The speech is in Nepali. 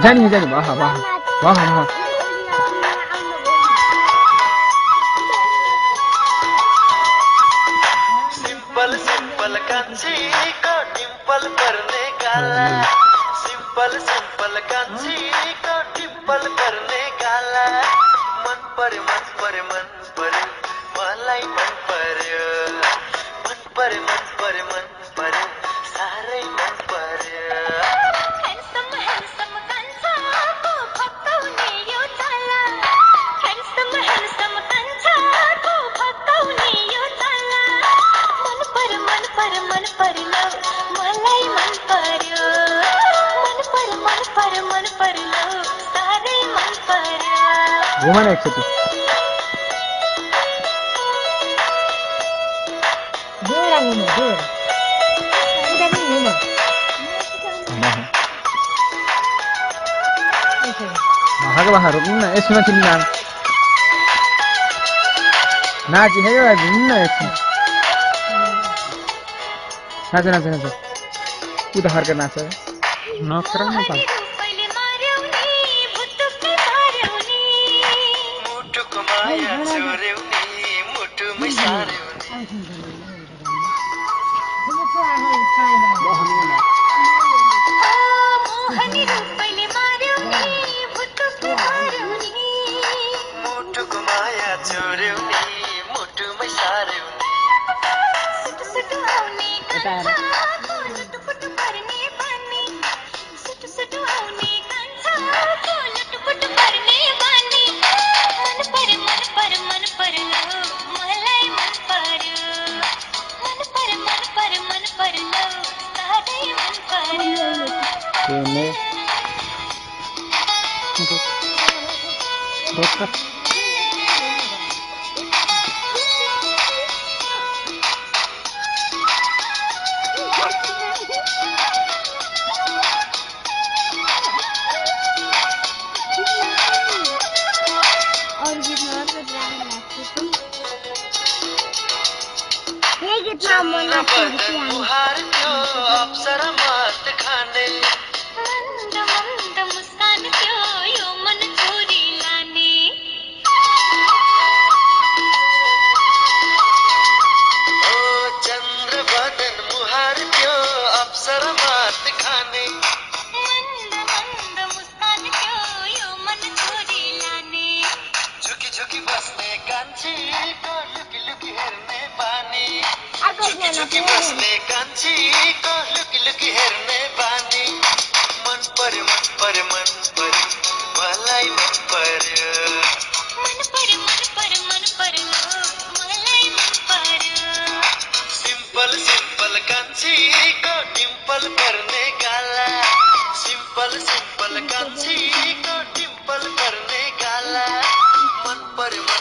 जानी वाह वाह वाह वाह सिंपल सिंपल कान्छी को डिम्पल पर्ने गाला सिंपल सिंपल कान्छी को डिम्पल पर्ने गाला मन पर्यो मलाई मन पर्यो साह्रै मन पर्यो घुमा न एकचोटि भाषाको रोक्नु न यसमा चिन्नु नाची है घुम्नु न एकछिन नाच उता फर्केर नाच नक्रा न पाल मुहार थियो अप्सरा मात खाने मन्द मुस्कान थियो यो मन छोरी लाने ओ चन्द्र बदन मुहार थियो अप्सरा मात खाने मन्द मुस्कान थियो यो मन छोरी लाने झुकी बस्ने कान्छी को लुकी हेर्ने बानी झुकी बस्ने कान्छी को लुकी हेर्ने बानी मन पर्यो मलाई मन पर्यो मलाई मन पर्यो सिंपल सिंपल कान्छी को डिम्पल पर्ने गाला सिंपल सिंपल कान्छी को डिम्पल पर्ने गाला मन पर्यो